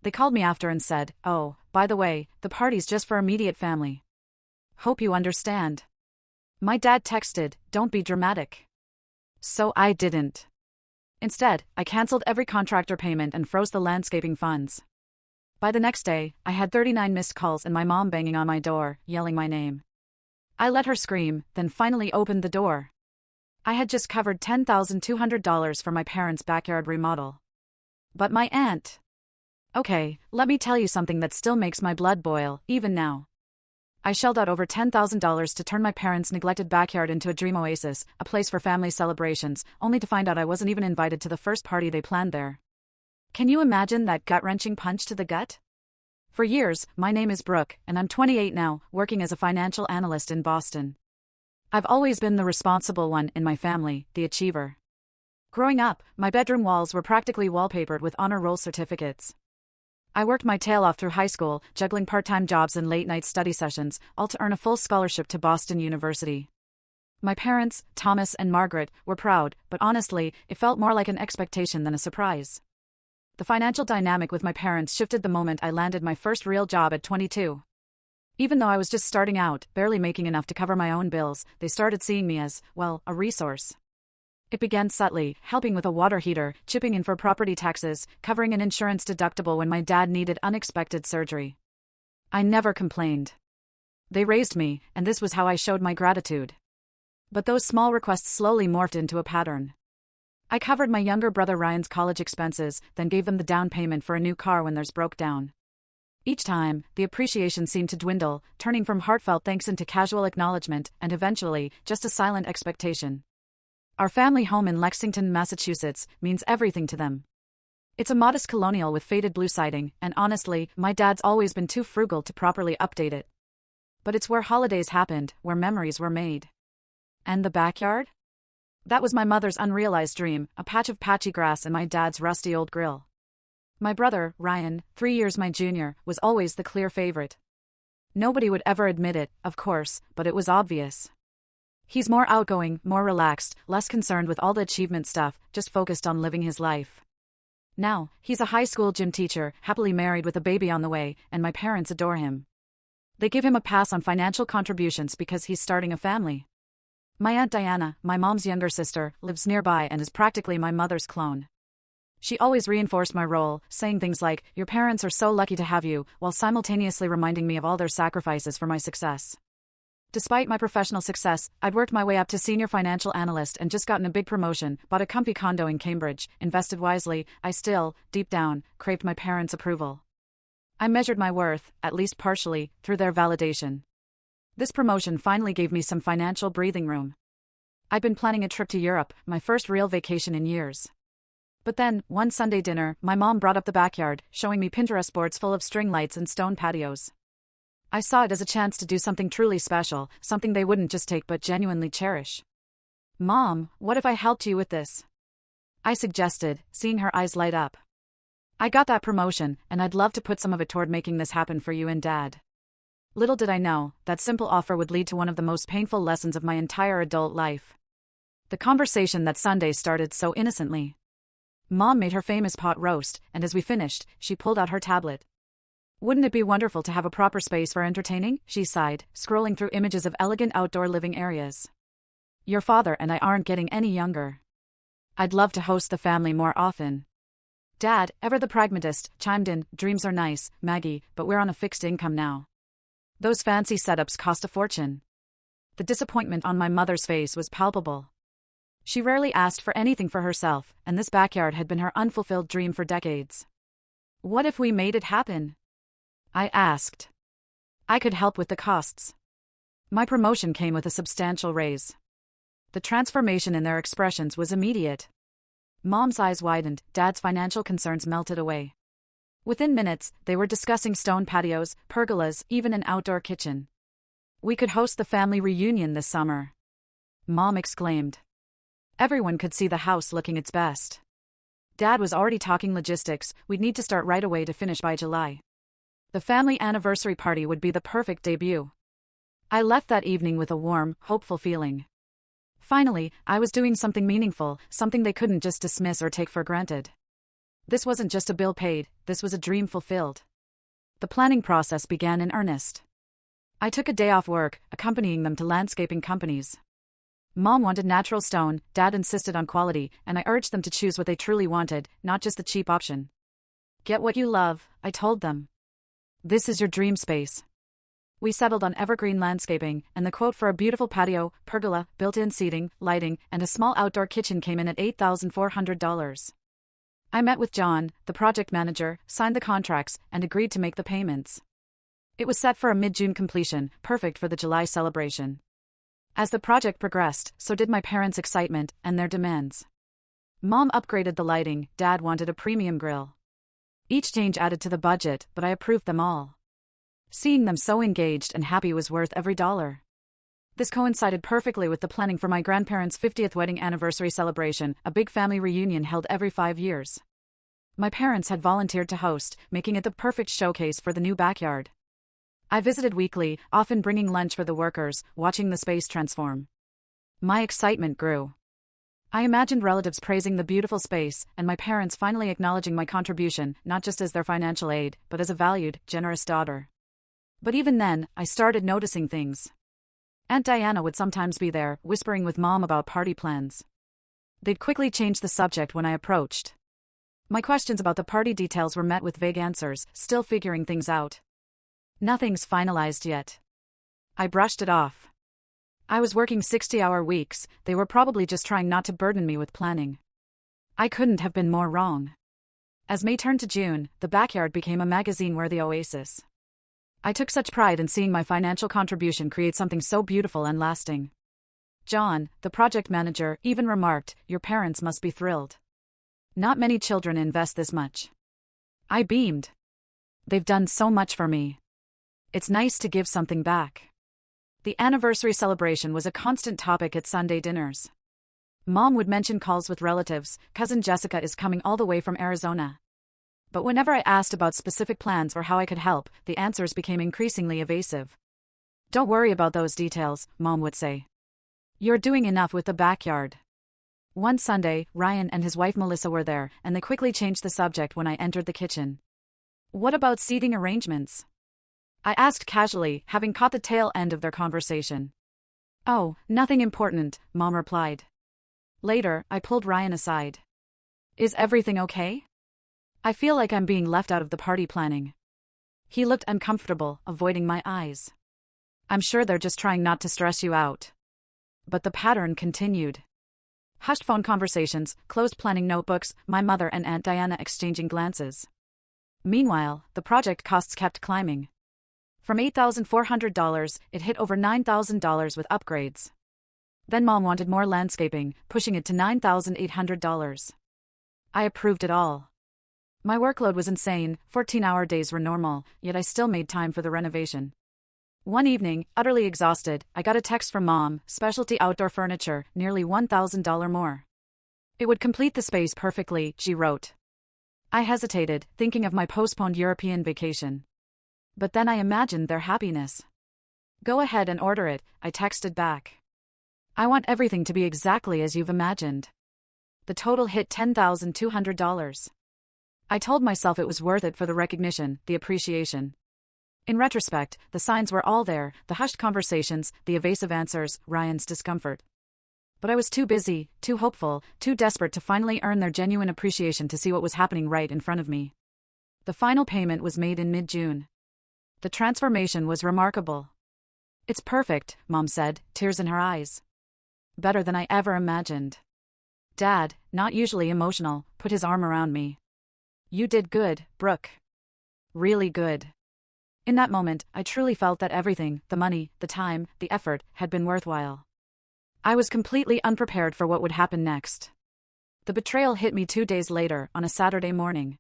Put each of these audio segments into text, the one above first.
They called me after and said, "Oh, by the way, the party's just for immediate family. Hope you understand." My dad texted, "Don't be dramatic." So I didn't. Instead, I canceled every contractor payment and froze the landscaping funds. By the next day, I had 39 missed calls and my mom banging on my door, yelling my name. I let her scream, then finally opened the door. I had just covered $10,200 for my parents' backyard remodel. But my aunt. Okay, let me tell you something that still makes my blood boil, even now. I shelled out over $10,000 to turn my parents' neglected backyard into a dream oasis, a place for family celebrations, only to find out I wasn't even invited to the first party they planned there. Can you imagine that gut-wrenching punch to the gut? For years, my name is Brooke, and I'm 28 now, working as a financial analyst in Boston. I've always been the responsible one in my family, the achiever. Growing up, my bedroom walls were practically wallpapered with honor roll certificates. I worked my tail off through high school, juggling part-time jobs and late-night study sessions, all to earn a full scholarship to Boston University. My parents, Thomas and Margaret, were proud, but honestly, it felt more like an expectation than a surprise. The financial dynamic with my parents shifted the moment I landed my first real job at 22. Even though I was just starting out, barely making enough to cover my own bills, they started seeing me as, well, a resource. It began subtly, helping with a water heater, chipping in for property taxes, covering an insurance deductible when my dad needed unexpected surgery. I never complained. They raised me, and this was how I showed my gratitude. But those small requests slowly morphed into a pattern. I covered my younger brother Ryan's college expenses, then gave them the down payment for a new car when theirs broke down. Each time, the appreciation seemed to dwindle, turning from heartfelt thanks into casual acknowledgement, and eventually, just a silent expectation. Our family home in Lexington, Massachusetts, means everything to them. It's a modest colonial with faded blue siding, and honestly, my dad's always been too frugal to properly update it. But it's where holidays happened, where memories were made. And the backyard? That was my mother's unrealized dream, a patch of patchy grass and my dad's rusty old grill. My brother, Ryan, 3 years my junior, was always the clear favorite. Nobody would ever admit it, of course, but it was obvious. He's more outgoing, more relaxed, less concerned with all the achievement stuff, just focused on living his life. Now, he's a high school gym teacher, happily married with a baby on the way, and my parents adore him. They give him a pass on financial contributions because he's starting a family. My Aunt Diana, my mom's younger sister, lives nearby and is practically my mother's clone. She always reinforced my role, saying things like, "Your parents are so lucky to have you," while simultaneously reminding me of all their sacrifices for my success. Despite my professional success, I'd worked my way up to senior financial analyst and just gotten a big promotion, bought a comfy condo in Cambridge, invested wisely. I still, deep down, craved my parents' approval. I measured my worth, at least partially, through their validation. This promotion finally gave me some financial breathing room. I'd been planning a trip to Europe, my first real vacation in years. But then, one Sunday dinner, my mom brought up the backyard, showing me Pinterest boards full of string lights and stone patios. I saw it as a chance to do something truly special, something they wouldn't just take but genuinely cherish. "Mom, what if I helped you with this?" I suggested, seeing her eyes light up. "I got that promotion, and I'd love to put some of it toward making this happen for you and Dad." Little did I know, that simple offer would lead to one of the most painful lessons of my entire adult life. The conversation that Sunday started so innocently. Mom made her famous pot roast, and as we finished, she pulled out her tablet. "Wouldn't it be wonderful to have a proper space for entertaining?" she sighed, scrolling through images of elegant outdoor living areas. "Your father and I aren't getting any younger. I'd love to host the family more often." Dad, ever the pragmatist, chimed in, "Dreams are nice, Maggie, but we're on a fixed income now. Those fancy setups cost a fortune." The disappointment on my mother's face was palpable. She rarely asked for anything for herself, and this backyard had been her unfulfilled dream for decades. "What if we made it happen?" I asked. I could help with the costs. My promotion came with a substantial raise. The transformation in their expressions was immediate. Mom's eyes widened, Dad's financial concerns melted away. Within minutes, they were discussing stone patios, pergolas, even an outdoor kitchen. "We could host the family reunion this summer," Mom exclaimed. Everyone could see the house looking its best. Dad was already talking logistics, we'd need to start right away to finish by July. The family anniversary party would be the perfect debut. I left that evening with a warm, hopeful feeling. Finally, I was doing something meaningful, something they couldn't just dismiss or take for granted. This wasn't just a bill paid, this was a dream fulfilled. The planning process began in earnest. I took a day off work, accompanying them to landscaping companies. Mom wanted natural stone, Dad insisted on quality, and I urged them to choose what they truly wanted, not just the cheap option. Get what you love, I told them. This is your dream space. We settled on evergreen landscaping, and the quote for a beautiful patio, pergola, built-in seating, lighting, and a small outdoor kitchen came in at $8,400. I met with John, the project manager, signed the contracts, and agreed to make the payments. It was set for a mid-June completion, perfect for the July celebration. As the project progressed, so did my parents' excitement and their demands. Mom upgraded the lighting, Dad wanted a premium grill. Each change added to the budget, but I approved them all. Seeing them so engaged and happy was worth every dollar. This coincided perfectly with the planning for my grandparents' 50th wedding anniversary celebration, a big family reunion held every 5 years. My parents had volunteered to host, making it the perfect showcase for the new backyard. I visited weekly, often bringing lunch for the workers, watching the space transform. My excitement grew. I imagined relatives praising the beautiful space, and my parents finally acknowledging my contribution, not just as their financial aid, but as a valued, generous daughter. But even then, I started noticing things. Aunt Diana would sometimes be there, whispering with Mom about party plans. They'd quickly change the subject when I approached. My questions about the party details were met with vague answers, still figuring things out. Nothing's finalized yet. I brushed it off. I was working 60-hour weeks, they were probably just trying not to burden me with planning. I couldn't have been more wrong. As May turned to June, the backyard became a magazine-worthy oasis. I took such pride in seeing my financial contribution create something so beautiful and lasting. John, the project manager, even remarked, "Your parents must be thrilled. Not many children invest this much." I beamed. They've done so much for me. It's nice to give something back. The anniversary celebration was a constant topic at Sunday dinners. Mom would mention calls with relatives, cousin Jessica is coming all the way from Arizona. But whenever I asked about specific plans or how I could help, the answers became increasingly evasive. "Don't worry about those details," Mom would say. "You're doing enough with the backyard." One Sunday, Ryan and his wife Melissa were there, and they quickly changed the subject when I entered the kitchen. "What about seating arrangements?" I asked casually, having caught the tail end of their conversation. "Oh, nothing important," Mom replied. Later, I pulled Ryan aside. "Is everything okay? I feel like I'm being left out of the party planning." He looked uncomfortable, avoiding my eyes. "I'm sure they're just trying not to stress you out." But the pattern continued. Hushed phone conversations, closed planning notebooks, my mother and Aunt Diana exchanging glances. Meanwhile, the project costs kept climbing. From $8,400, it hit over $9,000 with upgrades. Then Mom wanted more landscaping, pushing it to $9,800. I approved it all. My workload was insane, 14-hour days were normal, yet I still made time for the renovation. One evening, utterly exhausted, I got a text from Mom, specialty outdoor furniture, nearly $1,000 more. It would complete the space perfectly, she wrote. I hesitated, thinking of my postponed European vacation. But then I imagined their happiness. "Go ahead and order it," I texted back. "I want everything to be exactly as you've imagined." The total hit $10,200. I told myself it was worth it for the recognition, the appreciation. In retrospect, the signs were all there, the hushed conversations, the evasive answers, Ryan's discomfort. But I was too busy, too hopeful, too desperate to finally earn their genuine appreciation to see what was happening right in front of me. The final payment was made in mid-June. The transformation was remarkable. "It's perfect," Mom said, tears in her eyes. "Better than I ever imagined." Dad, not usually emotional, put his arm around me. "You did good, Brooke. Really good." In that moment, I truly felt that everything, the money, the time, the effort, had been worthwhile. I was completely unprepared for what would happen next. The betrayal hit me 2 days later, on a Saturday morning.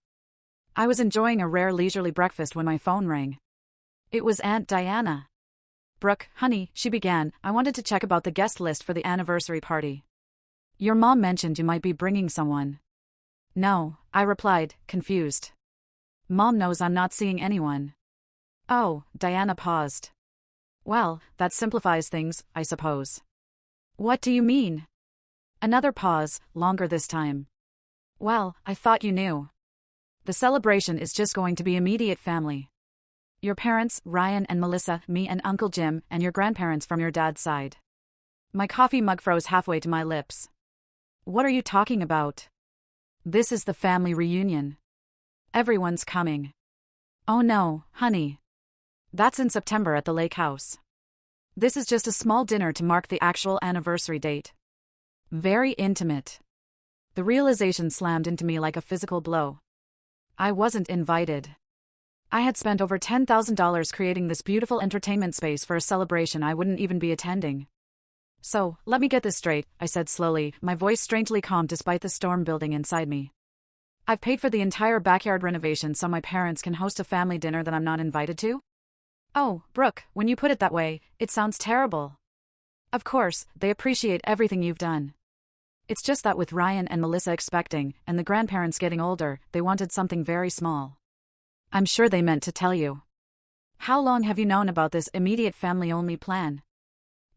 I was enjoying a rare leisurely breakfast when my phone rang. It was Aunt Diana. "Brooke, honey," she began, "I wanted to check about the guest list for the anniversary party. Your mom mentioned you might be bringing someone." "No," I replied, confused. "Mom knows I'm not seeing anyone." "Oh," Diana paused. "Well, that simplifies things, I suppose." "What do you mean?" Another pause, longer this time. "Well, I thought you knew." The celebration is just going to be immediate family. Your parents, Ryan and Melissa, me and Uncle Jim, and your grandparents from your dad's side. My coffee mug froze halfway to my lips. What are you talking about? This is the family reunion. Everyone's coming. Oh no, honey. That's in September at the lake house. This is just a small dinner to mark the actual anniversary date. Very intimate. The realization slammed into me like a physical blow. I wasn't invited. I had spent over $10,000 creating this beautiful entertainment space for a celebration I wouldn't even be attending. So, let me get this straight, I said slowly, my voice strangely calm despite the storm building inside me. I've paid for the entire backyard renovation so my parents can host a family dinner that I'm not invited to? Oh, Brooke, when you put it that way, it sounds terrible. Of course, they appreciate everything you've done. It's just that with Ryan and Melissa expecting, and the grandparents getting older, they wanted something very small. I'm sure they meant to tell you. How long have you known about this immediate family-only plan?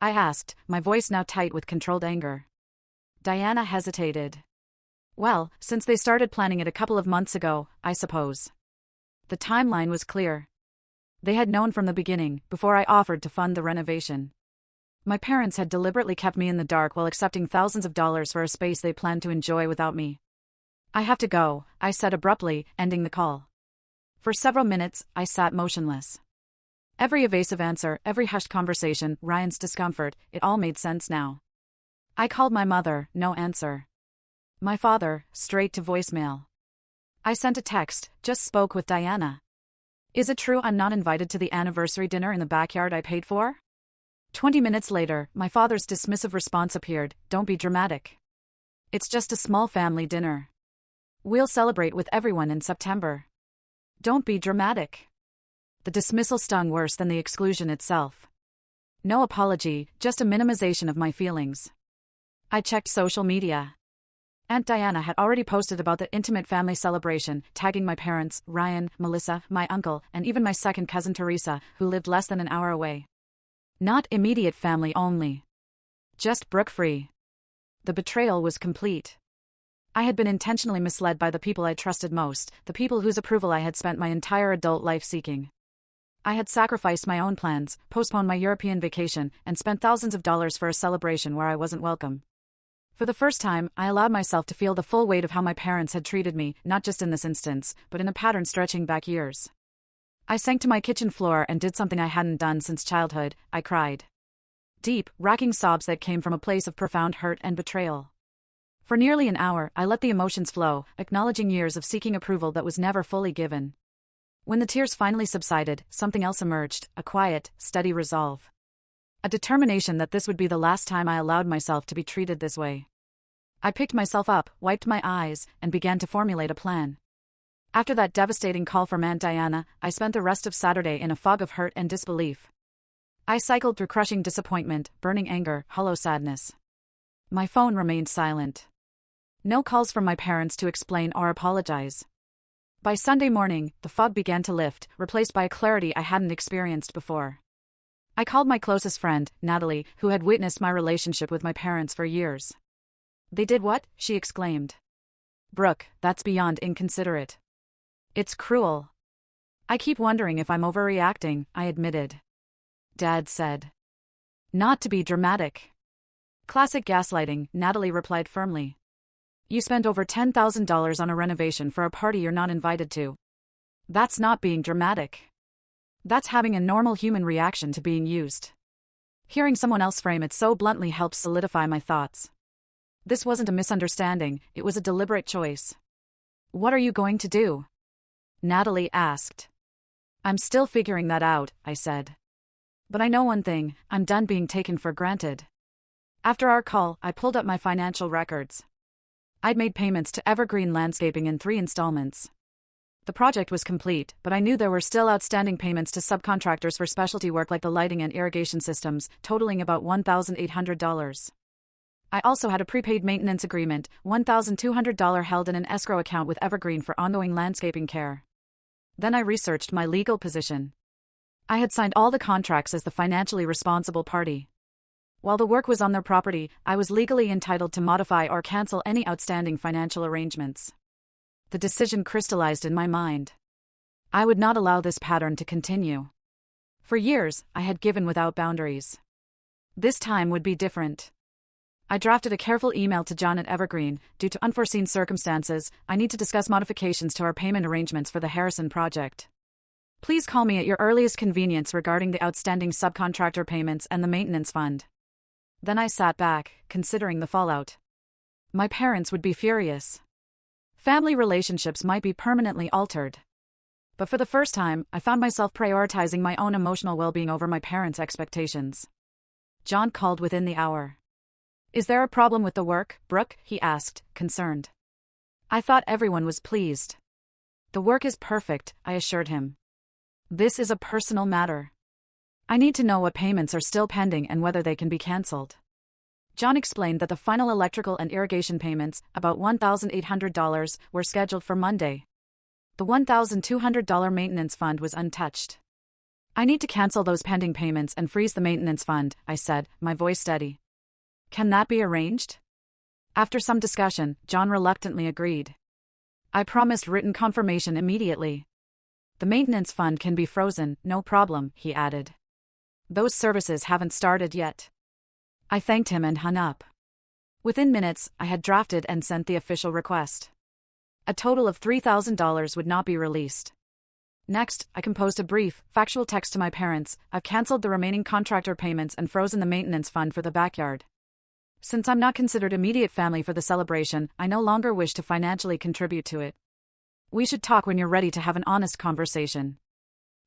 I asked, my voice now tight with controlled anger. Diana hesitated. Well, since they started planning it a couple of months ago, I suppose. The timeline was clear. They had known from the beginning, before I offered to fund the renovation. My parents had deliberately kept me in the dark while accepting thousands of dollars for a space they planned to enjoy without me. I have to go, I said abruptly, ending the call. For several minutes, I sat motionless. Every evasive answer, every hushed conversation, Ryan's discomfort, it all made sense now. I called my mother, no answer. My father, straight to voicemail. I sent a text, just spoke with Diana. Is it true I'm not invited to the anniversary dinner in the backyard I paid for? 20 minutes later, my father's dismissive response appeared, don't be dramatic. It's just a small family dinner. We'll celebrate with everyone in September. Don't be dramatic. The dismissal stung worse than the exclusion itself. No apology, just a minimization of my feelings. I checked social media. Aunt Diana had already posted about the intimate family celebration, tagging my parents, Ryan, Melissa, my uncle, and even my second cousin Teresa, who lived less than an hour away. Not immediate family only. Just Brooke-free. The betrayal was complete. I had been intentionally misled by the people I trusted most, the people whose approval I had spent my entire adult life seeking. I had sacrificed my own plans, postponed my European vacation, and spent thousands of dollars for a celebration where I wasn't welcome. For the first time, I allowed myself to feel the full weight of how my parents had treated me, not just in this instance, but in a pattern stretching back years. I sank to my kitchen floor and did something I hadn't done since childhood, I cried. Deep, racking sobs that came from a place of profound hurt and betrayal. For nearly an hour, I let the emotions flow, acknowledging years of seeking approval that was never fully given. When the tears finally subsided, something else emerged, a quiet, steady resolve. A determination that this would be the last time I allowed myself to be treated this way. I picked myself up, wiped my eyes, and began to formulate a plan. After that devastating call from Aunt Diana, I spent the rest of Saturday in a fog of hurt and disbelief. I cycled through crushing disappointment, burning anger, hollow sadness. My phone remained silent. No calls from my parents to explain or apologize. By Sunday morning, the fog began to lift, replaced by a clarity I hadn't experienced before. I called my closest friend, Natalie, who had witnessed my relationship with my parents for years. They did what? She exclaimed. Brooke, that's beyond inconsiderate. It's cruel. I keep wondering if I'm overreacting, I admitted. Dad said. Not to be dramatic. Classic gaslighting, Natalie replied firmly. You spent over $10,000 on a renovation for a party you're not invited to. That's not being dramatic. That's having a normal human reaction to being used. Hearing someone else frame it so bluntly helps solidify my thoughts. This wasn't a misunderstanding, it was a deliberate choice. What are you going to do? Natalie asked. I'm still figuring that out, I said. But I know one thing, I'm done being taken for granted. After our call, I pulled up my financial records. I'd made payments to Evergreen Landscaping in 3 installments. The project was complete, but I knew there were still outstanding payments to subcontractors for specialty work like the lighting and irrigation systems, totaling about $1,800. I also had a prepaid maintenance agreement, $1,200 held in an escrow account with Evergreen for ongoing landscaping care. Then I researched my legal position. I had signed all the contracts as the financially responsible party. While the work was on their property, I was legally entitled to modify or cancel any outstanding financial arrangements. The decision crystallized in my mind. I would not allow this pattern to continue. For years, I had given without boundaries. This time would be different. I drafted a careful email to John at Evergreen. Due to unforeseen circumstances, I need to discuss modifications to our payment arrangements for the Harrison project. Please call me at your earliest convenience regarding the outstanding subcontractor payments and the maintenance fund. Then I sat back, considering the fallout. My parents would be furious. Family relationships might be permanently altered. But for the first time, I found myself prioritizing my own emotional well-being over my parents' expectations. John called within the hour. "Is there a problem with the work, Brooke?" he asked, concerned. I thought everyone was pleased. "The work is perfect," I assured him. "This is a personal matter. I need to know what payments are still pending and whether they can be cancelled." John explained that the final electrical and irrigation payments, about $1,800, were scheduled for Monday. The $1,200 maintenance fund was untouched. "I need to cancel those pending payments and freeze the maintenance fund," I said, my voice steady. "Can that be arranged?" After some discussion, John reluctantly agreed. I promised written confirmation immediately. "The maintenance fund can be frozen, no problem," he added. "Those services haven't started yet." I thanked him and hung up. Within minutes, I had drafted and sent the official request. A total of $3,000 would not be released. Next, I composed a brief, factual text to my parents. "I've cancelled the remaining contractor payments and frozen the maintenance fund for the backyard. Since I'm not considered immediate family for the celebration, I no longer wish to financially contribute to it. We should talk when you're ready to have an honest conversation."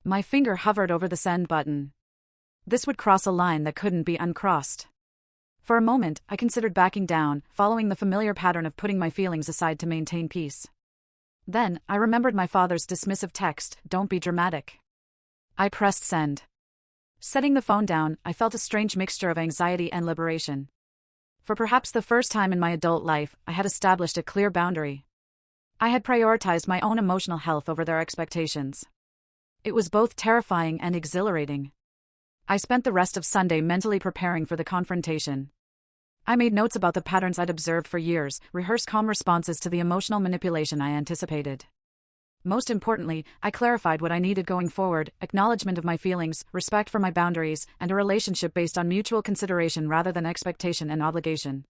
My finger hovered over the send button. This would cross a line that couldn't be uncrossed. For a moment, I considered backing down, following the familiar pattern of putting my feelings aside to maintain peace. Then, I remembered my father's dismissive text, "Don't be dramatic." I pressed send. Setting the phone down, I felt a strange mixture of anxiety and liberation. For perhaps the first time in my adult life, I had established a clear boundary. I had prioritized my own emotional health over their expectations. It was both terrifying and exhilarating. I spent the rest of Sunday mentally preparing for the confrontation. I made notes about the patterns I'd observed for years, rehearsed calm responses to the emotional manipulation I anticipated. Most importantly, I clarified what I needed going forward: acknowledgement of my feelings, respect for my boundaries, and a relationship based on mutual consideration rather than expectation and obligation.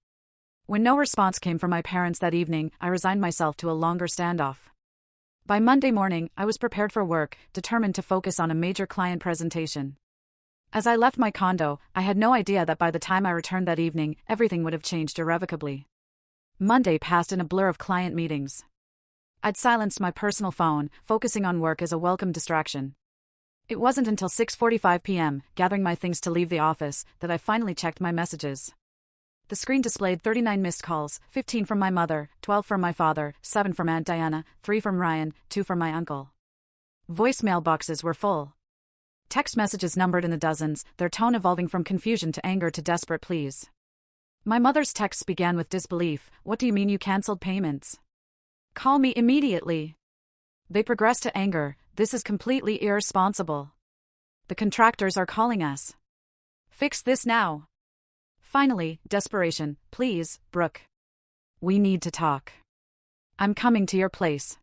When no response came from my parents that evening, I resigned myself to a longer standoff. By Monday morning, I was prepared for work, determined to focus on a major client presentation. As I left my condo, I had no idea that by the time I returned that evening, everything would have changed irrevocably. Monday passed in a blur of client meetings. I'd silenced my personal phone, focusing on work as a welcome distraction. It wasn't until 6:45 p.m., gathering my things to leave the office, that I finally checked my messages. The screen displayed 39 missed calls, 15 from my mother, 12 from my father, 7 from Aunt Diana, 3 from Ryan, 2 from my uncle. Voicemail boxes were full. Text messages numbered in the dozens, their tone evolving from confusion to anger to desperate pleas. My mother's texts began with disbelief. "What do you mean you cancelled payments? Call me immediately." They progressed to anger. "This is completely irresponsible. The contractors are calling us. Fix this now." Finally, desperation. "Please, Brooke. We need to talk. I'm coming to your place."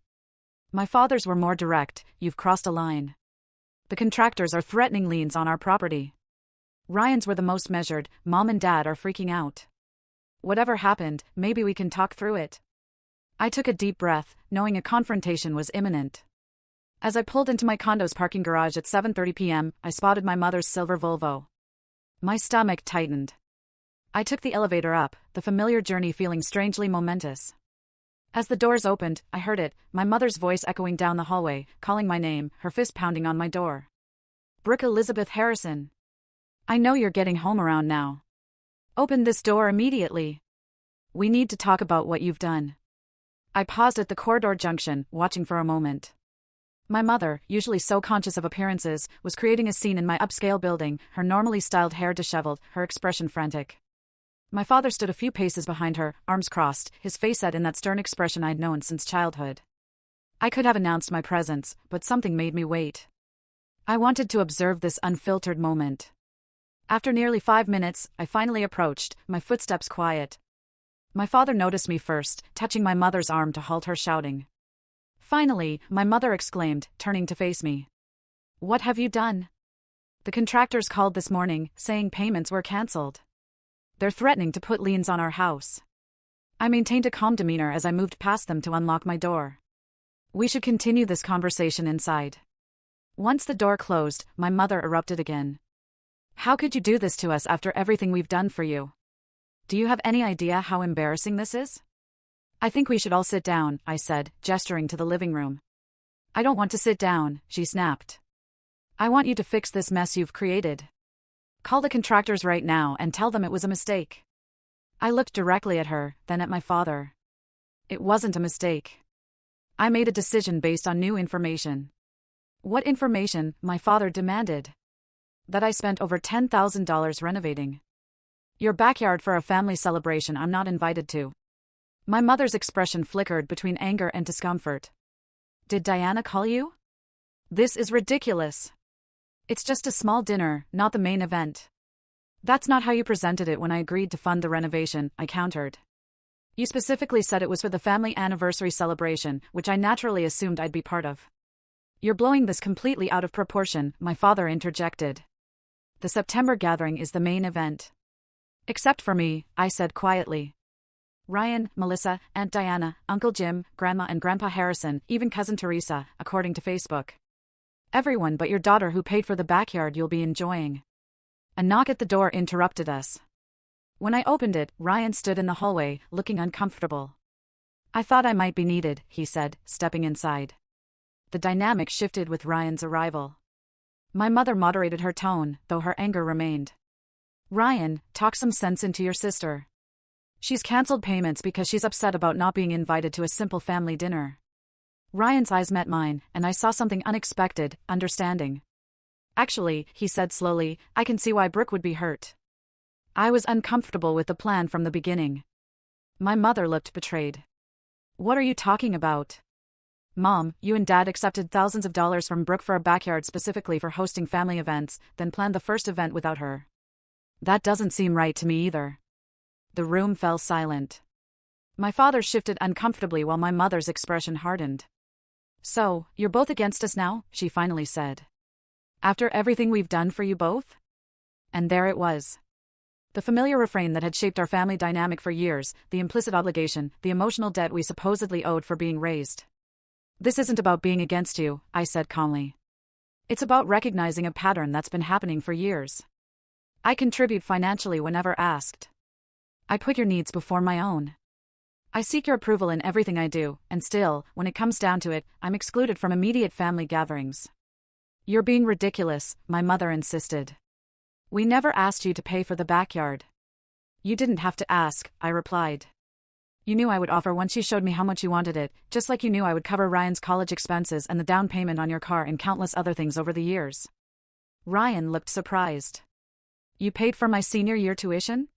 My father's were more direct. "You've crossed a line. The contractors are threatening liens on our property." Ryan's were the most measured. "Mom and Dad are freaking out. Whatever happened, maybe we can talk through it." I took a deep breath, knowing a confrontation was imminent. As I pulled into my condo's parking garage at 7:30 p.m., I spotted my mother's silver Volvo. My stomach tightened. I took the elevator up, the familiar journey feeling strangely momentous. As the doors opened, I heard it, my mother's voice echoing down the hallway, calling my name, her fist pounding on my door. "Brooke Elizabeth Harrison. I know you're getting home around now. Open this door immediately. We need to talk about what you've done." I paused at the corridor junction, watching for a moment. My mother, usually so conscious of appearances, was creating a scene in my upscale building, her normally styled hair disheveled, her expression frantic. My father stood a few paces behind her, arms crossed, his face set in that stern expression I'd known since childhood. I could have announced my presence, but something made me wait. I wanted to observe this unfiltered moment. After nearly 5 minutes, I finally approached, my footsteps quiet. My father noticed me first, touching my mother's arm to halt her shouting. Finally, my mother exclaimed, turning to face me. What have you done? The contractors called this morning, saying payments were cancelled. They're threatening to put liens on our house. I maintained a calm demeanor as I moved past them to unlock my door. We should continue this conversation inside. Once the door closed, my mother erupted again. How could you do this to us after everything we've done for you? Do you have any idea how embarrassing this is? I think we should all sit down, I said, gesturing to the living room. I don't want to sit down, she snapped. I want you to fix this mess you've created. Call the contractors right now and tell them it was a mistake. I looked directly at her, then at my father. It wasn't a mistake. I made a decision based on new information. What information? My father demanded. That I spent over $10,000 renovating your backyard for a family celebration I'm not invited to. My mother's expression flickered between anger and discomfort. Did Diana call you? This is ridiculous. It's just a small dinner, not the main event. That's not how you presented it when I agreed to fund the renovation, I countered. You specifically said it was for the family anniversary celebration, which I naturally assumed I'd be part of. You're blowing this completely out of proportion, my father interjected. The September gathering is the main event. Except for me, I said quietly. Ryan, Melissa, Aunt Diana, Uncle Jim, Grandma and Grandpa Harrison, even Cousin Teresa, according to Facebook. Everyone but your daughter who paid for the backyard you'll be enjoying. A knock at the door interrupted us. When I opened it, Ryan stood in the hallway, looking uncomfortable. I thought I might be needed, he said, stepping inside. The dynamic shifted with Ryan's arrival. My mother moderated her tone, though her anger remained. Ryan, talk some sense into your sister. She's cancelled payments because she's upset about not being invited to a simple family dinner. Ryan's eyes met mine, and I saw something unexpected, understanding. Actually, he said slowly, I can see why Brooke would be hurt. I was uncomfortable with the plan from the beginning. My mother looked betrayed. What are you talking about? Mom, you and Dad accepted thousands of dollars from Brooke for a backyard specifically for hosting family events, then planned the first event without her. That doesn't seem right to me either. The room fell silent. My father shifted uncomfortably while my mother's expression hardened. So, you're both against us now? She finally said. After everything we've done for you both? And there it was. The familiar refrain that had shaped our family dynamic for years, the implicit obligation, the emotional debt we supposedly owed for being raised. This isn't about being against you, I said calmly. It's about recognizing a pattern that's been happening for years. I contribute financially whenever asked. I put your needs before my own. I seek your approval in everything I do, and still, when it comes down to it, I'm excluded from immediate family gatherings. You're being ridiculous, my mother insisted. We never asked you to pay for the backyard. You didn't have to ask, I replied. You knew I would offer once you showed me how much you wanted it, just like you knew I would cover Ryan's college expenses and the down payment on your car and countless other things over the years. Ryan looked surprised. You paid for my senior year tuition?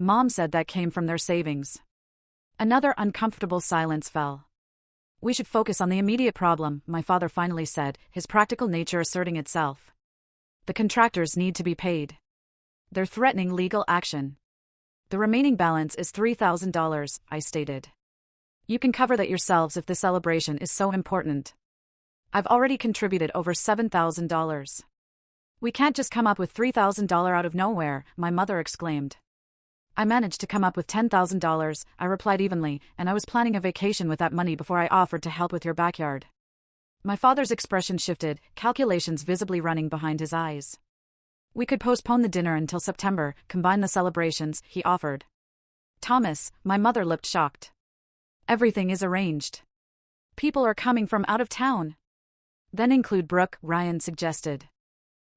Mom said that came from their savings. Another uncomfortable silence fell. We should focus on the immediate problem, my father finally said, his practical nature asserting itself. The contractors need to be paid. They're threatening legal action. The remaining balance is $3,000, I stated. You can cover that yourselves if the celebration is so important. I've already contributed over $7,000. We can't just come up with $3,000 out of nowhere, my mother exclaimed. I managed to come up with $10,000, I replied evenly, and I was planning a vacation with that money before I offered to help with your backyard. My father's expression shifted, calculations visibly running behind his eyes. We could postpone the dinner until September, combine the celebrations, he offered. Thomas, my mother looked shocked. Everything is arranged. People are coming from out of town. Then include Brooke, Ryan suggested.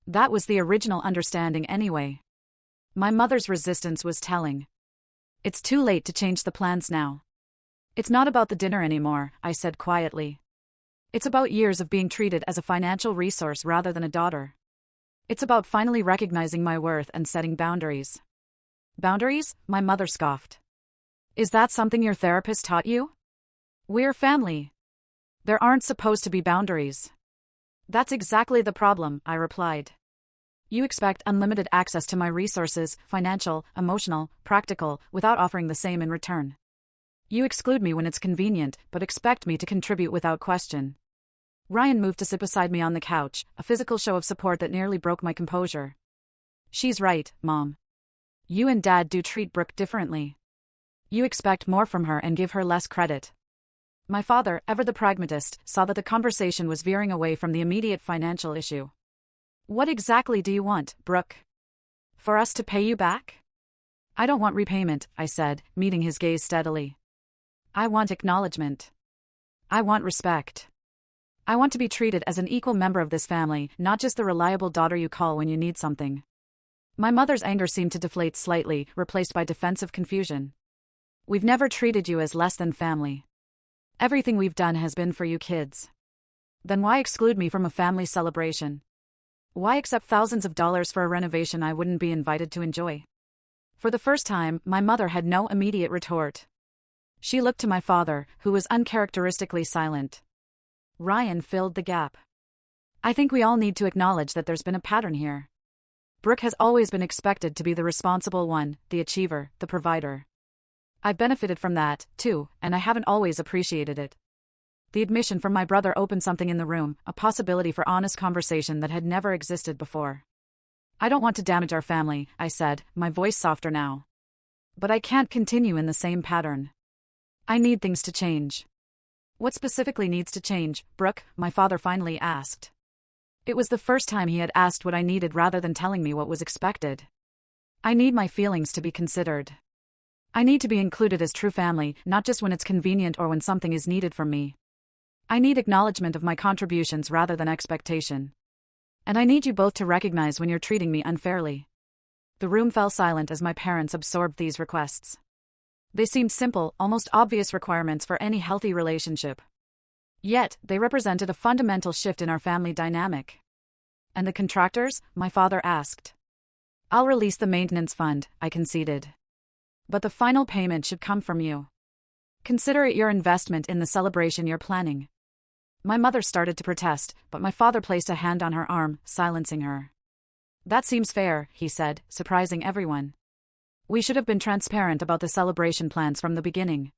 That was the original understanding anyway. My mother's resistance was telling. It's too late to change the plans now. It's not about the dinner anymore, I said quietly. It's about years of being treated as a financial resource rather than a daughter. It's about finally recognizing my worth and setting boundaries. Boundaries? My mother scoffed. Is that something your therapist taught you? We're family. There aren't supposed to be boundaries. That's exactly the problem, I replied. You expect unlimited access to my resources, financial, emotional, practical, without offering the same in return. You exclude me when it's convenient, but expect me to contribute without question. Ryan moved to sit beside me on the couch, a physical show of support that nearly broke my composure. She's right, Mom. You and Dad do treat Brooke differently. You expect more from her and give her less credit. My father, ever the pragmatist, saw that the conversation was veering away from the immediate financial issue. What exactly do you want, Brooke? For us to pay you back? I don't want repayment, I said, meeting his gaze steadily. I want acknowledgement. I want respect. I want to be treated as an equal member of this family, not just the reliable daughter you call when you need something. My mother's anger seemed to deflate slightly, replaced by defensive confusion. We've never treated you as less than family. Everything we've done has been for you kids. Then why exclude me from a family celebration? Why accept thousands of dollars for a renovation I wouldn't be invited to enjoy? For the first time, my mother had no immediate retort. She looked to my father, who was uncharacteristically silent. Ryan filled the gap. I think we all need to acknowledge that there's been a pattern here. Brooke has always been expected to be the responsible one, the achiever, the provider. I've benefited from that, too, and I haven't always appreciated it. The admission from my brother opened something in the room, a possibility for honest conversation that had never existed before. I don't want to damage our family, I said, my voice softer now. But I can't continue in the same pattern. I need things to change. What specifically needs to change, Brooke? My father finally asked. It was the first time he had asked what I needed rather than telling me what was expected. I need my feelings to be considered. I need to be included as true family, not just when it's convenient or when something is needed from me. I need acknowledgement of my contributions rather than expectation. And I need you both to recognize when you're treating me unfairly. The room fell silent as my parents absorbed these requests. They seemed simple, almost obvious requirements for any healthy relationship. Yet, they represented a fundamental shift in our family dynamic. And the contractors? My father asked. I'll release the maintenance fund, I conceded. But the final payment should come from you. Consider it your investment in the celebration you're planning. My mother started to protest, but my father placed a hand on her arm, silencing her. That seems fair, he said, surprising everyone. We should have been transparent about the celebration plans from the beginning.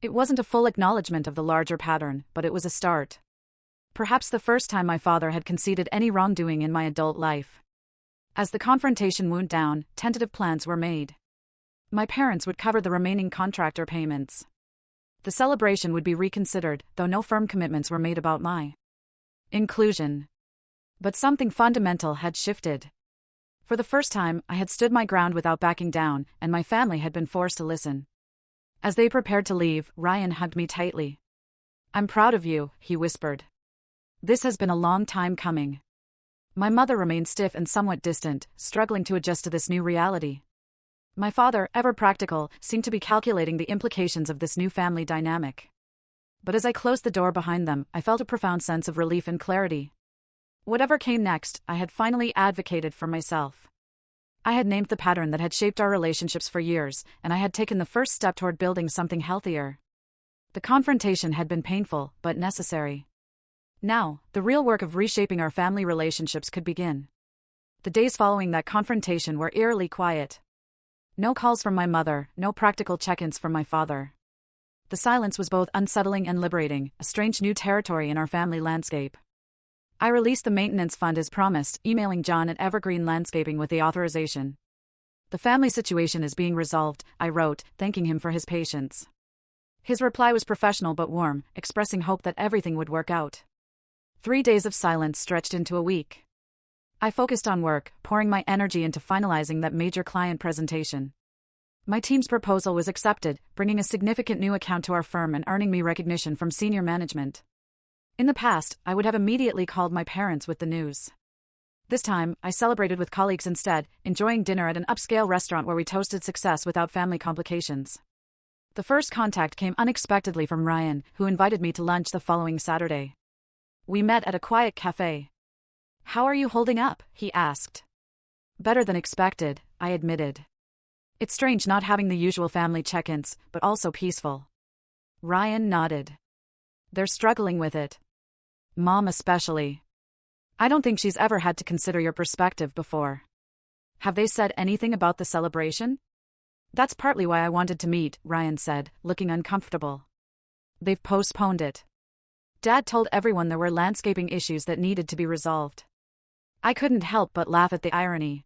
It wasn't a full acknowledgement of the larger pattern, but it was a start. Perhaps the first time my father had conceded any wrongdoing in my adult life. As the confrontation wound down, tentative plans were made. My parents would cover the remaining contractor payments. The celebration would be reconsidered, though no firm commitments were made about my inclusion. But something fundamental had shifted. For the first time, I had stood my ground without backing down, and my family had been forced to listen. As they prepared to leave, Ryan hugged me tightly. I'm proud of you, he whispered. This has been a long time coming. My mother remained stiff and somewhat distant, struggling to adjust to this new reality. My father, ever practical, seemed to be calculating the implications of this new family dynamic. But as I closed the door behind them, I felt a profound sense of relief and clarity. Whatever came next, I had finally advocated for myself. I had named the pattern that had shaped our relationships for years, and I had taken the first step toward building something healthier. The confrontation had been painful, but necessary. Now, the real work of reshaping our family relationships could begin. The days following that confrontation were eerily quiet. No calls from my mother, no practical check-ins from my father. The silence was both unsettling and liberating, a strange new territory in our family landscape. I released the maintenance fund as promised, emailing John at Evergreen Landscaping with the authorization. The family situation is being resolved, I wrote, thanking him for his patience. His reply was professional but warm, expressing hope that everything would work out. 3 days of silence stretched into a week. I focused on work, pouring my energy into finalizing that major client presentation. My team's proposal was accepted, bringing a significant new account to our firm and earning me recognition from senior management. In the past, I would have immediately called my parents with the news. This time, I celebrated with colleagues instead, enjoying dinner at an upscale restaurant where we toasted success without family complications. The first contact came unexpectedly from Ryan, who invited me to lunch the following Saturday. We met at a quiet cafe. How are you holding up? He asked. Better than expected, I admitted. It's strange not having the usual family check-ins, but also peaceful. Ryan nodded. They're struggling with it. Mom especially. I don't think she's ever had to consider your perspective before. Have they said anything about the celebration? That's partly why I wanted to meet, Ryan said, looking uncomfortable. They've postponed it. Dad told everyone there were landscaping issues that needed to be resolved. I couldn't help but laugh at the irony.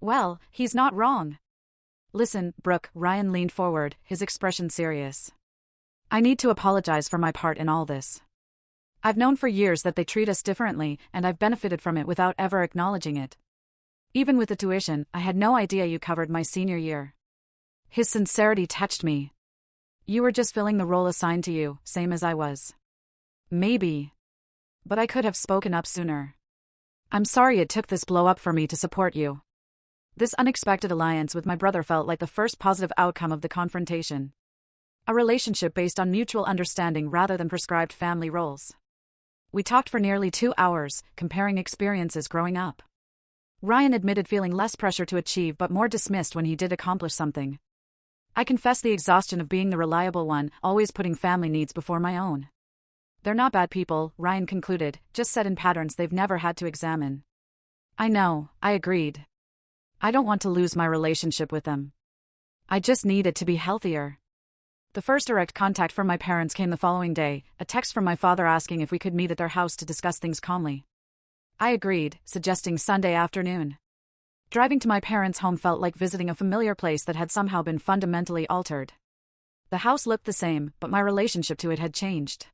Well, he's not wrong. Listen, Brooke, Ryan leaned forward, his expression serious. I need to apologize for my part in all this. I've known for years that they treat us differently, and I've benefited from it without ever acknowledging it. Even with the tuition, I had no idea you covered my senior year. His sincerity touched me. You were just filling the role assigned to you, same as I was. Maybe. But I could have spoken up sooner. I'm sorry it took this blow up for me to support you. This unexpected alliance with my brother felt like the first positive outcome of the confrontation. A relationship based on mutual understanding rather than prescribed family roles. We talked for nearly 2 hours, comparing experiences growing up. Ryan admitted feeling less pressure to achieve but more dismissed when he did accomplish something. I confessed the exhaustion of being the reliable one, always putting family needs before my own. They're not bad people, Ryan concluded, just set in patterns they've never had to examine. I know, I agreed. I don't want to lose my relationship with them. I just need it to be healthier. The first direct contact from my parents came the following day, a text from my father asking if we could meet at their house to discuss things calmly. I agreed, suggesting Sunday afternoon. Driving to my parents' home felt like visiting a familiar place that had somehow been fundamentally altered. The house looked the same, but my relationship to it had changed.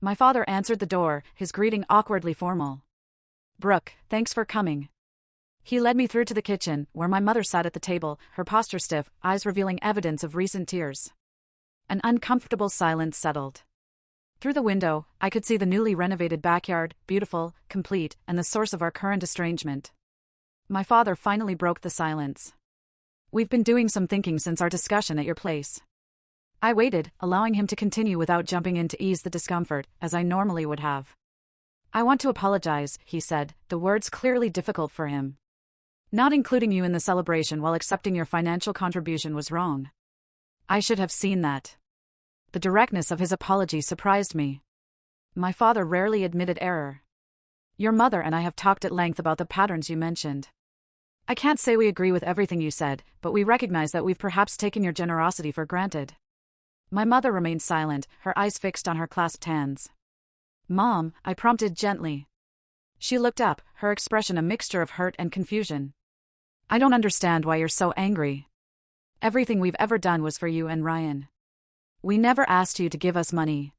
My father answered the door, his greeting awkwardly formal. Brooke, thanks for coming. He led me through to the kitchen, where my mother sat at the table, her posture stiff, eyes revealing evidence of recent tears. An uncomfortable silence settled. Through the window, I could see the newly renovated backyard, beautiful, complete, and the source of our current estrangement. My father finally broke the silence. We've been doing some thinking since our discussion at your place. I waited, allowing him to continue without jumping in to ease the discomfort, as I normally would have. I want to apologize, he said, the words clearly difficult for him. Not including you in the celebration while accepting your financial contribution was wrong. I should have seen that. The directness of his apology surprised me. My father rarely admitted error. Your mother and I have talked at length about the patterns you mentioned. I can't say we agree with everything you said, but we recognize that we've perhaps taken your generosity for granted. My mother remained silent, her eyes fixed on her clasped hands. Mom, I prompted gently. She looked up, her expression a mixture of hurt and confusion. I don't understand why you're so angry. Everything we've ever done was for you and Ryan. We never asked you to give us money.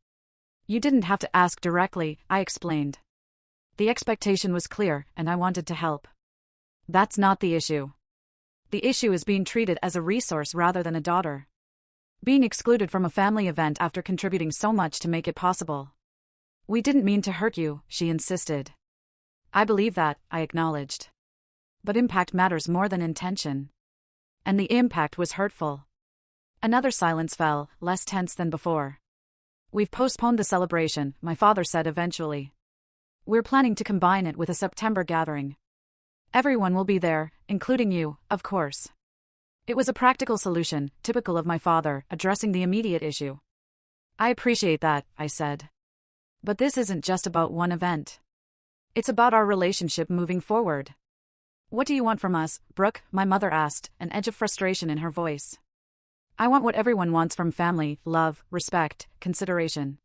You didn't have to ask directly, I explained. The expectation was clear, and I wanted to help. That's not the issue. The issue is being treated as a resource rather than a daughter. Being excluded from a family event after contributing so much to make it possible. We didn't mean to hurt you, she insisted. I believe that, I acknowledged. But impact matters more than intention. And the impact was hurtful. Another silence fell, less tense than before. We've postponed the celebration, my father said eventually. We're planning to combine it with a September gathering. Everyone will be there, including you, of course. It was a practical solution, typical of my father, addressing the immediate issue. I appreciate that, I said. But this isn't just about one event. It's about our relationship moving forward. What do you want from us, Brooke? My mother asked, an edge of frustration in her voice. I want what everyone wants from family: love, respect, consideration.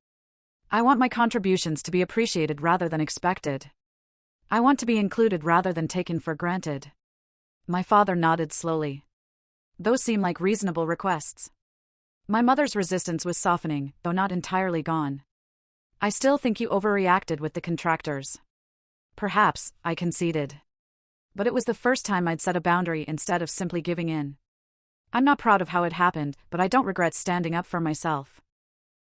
I want my contributions to be appreciated rather than expected. I want to be included rather than taken for granted. My father nodded slowly. Those seem like reasonable requests. My mother's resistance was softening, though not entirely gone. I still think you overreacted with the contractors. Perhaps, I conceded. But it was the first time I'd set a boundary instead of simply giving in. I'm not proud of how it happened, but I don't regret standing up for myself.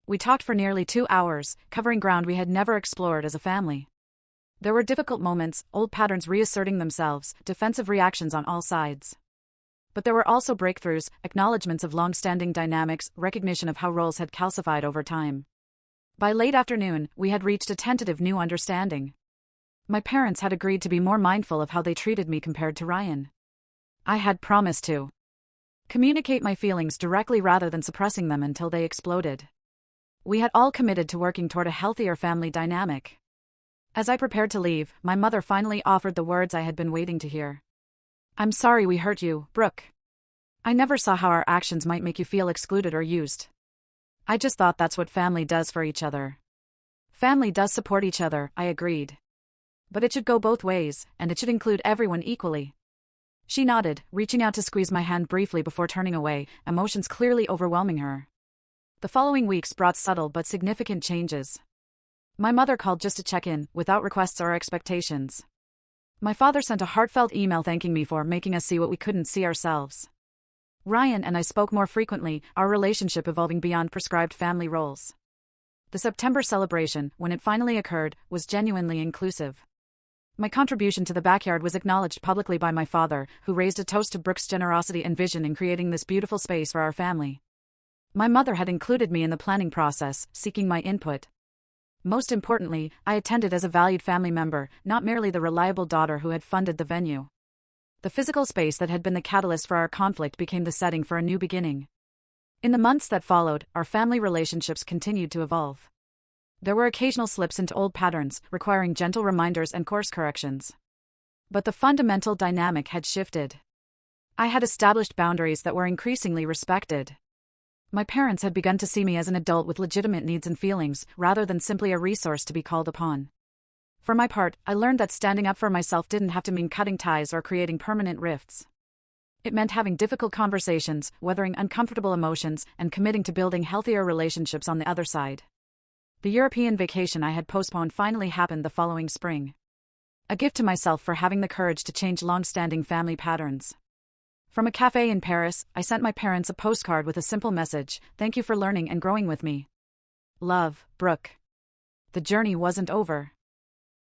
We talked for nearly 2 hours, covering ground we had never explored as a family. There were difficult moments, old patterns reasserting themselves, defensive reactions on all sides. But there were also breakthroughs, acknowledgments of long-standing dynamics, recognition of how roles had calcified over time. By late afternoon, we had reached a tentative new understanding. My parents had agreed to be more mindful of how they treated me compared to Ryan. I had promised to communicate my feelings directly rather than suppressing them until they exploded. We had all committed to working toward a healthier family dynamic. As I prepared to leave, my mother finally offered the words I had been waiting to hear. I'm sorry we hurt you, Brooke. I never saw how our actions might make you feel excluded or used. I just thought that's what family does for each other. Family does support each other, I agreed. But it should go both ways, and it should include everyone equally. She nodded, reaching out to squeeze my hand briefly before turning away, emotions clearly overwhelming her. The following weeks brought subtle but significant changes. My mother called just to check in, without requests or expectations. My father sent a heartfelt email thanking me for making us see what we couldn't see ourselves. Ryan and I spoke more frequently, our relationship evolving beyond prescribed family roles. The September celebration, when it finally occurred, was genuinely inclusive. My contribution to the backyard was acknowledged publicly by my father, who raised a toast to Brooke's generosity and vision in creating this beautiful space for our family. My mother had included me in the planning process, seeking my input. Most importantly, I attended as a valued family member, not merely the reliable daughter who had funded the venue. The physical space that had been the catalyst for our conflict became the setting for a new beginning. In the months that followed, our family relationships continued to evolve. There were occasional slips into old patterns, requiring gentle reminders and course corrections. But the fundamental dynamic had shifted. I had established boundaries that were increasingly respected. My parents had begun to see me as an adult with legitimate needs and feelings, rather than simply a resource to be called upon. For my part, I learned that standing up for myself didn't have to mean cutting ties or creating permanent rifts. It meant having difficult conversations, weathering uncomfortable emotions, and committing to building healthier relationships on the other side. The European vacation I had postponed finally happened the following spring. A gift to myself for having the courage to change long-standing family patterns. From a cafe in Paris, I sent my parents a postcard with a simple message: "Thank you for learning and growing with me. Love, Brooke." The journey wasn't over.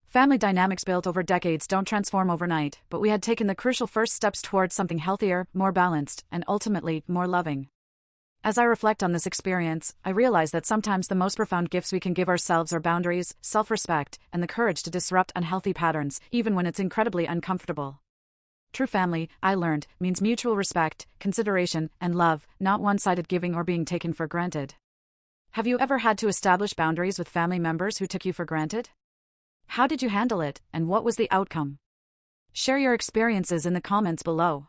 Family dynamics built over decades don't transform overnight, but we had taken the crucial first steps towards something healthier, more balanced, and ultimately, more loving. As I reflect on this experience, I realize that sometimes the most profound gifts we can give ourselves are boundaries, self-respect, and the courage to disrupt unhealthy patterns, even when it's incredibly uncomfortable. True family, I learned, means mutual respect, consideration, and love, not one-sided giving or being taken for granted. Have you ever had to establish boundaries with family members who took you for granted? How did you handle it, and what was the outcome? Share your experiences in the comments below.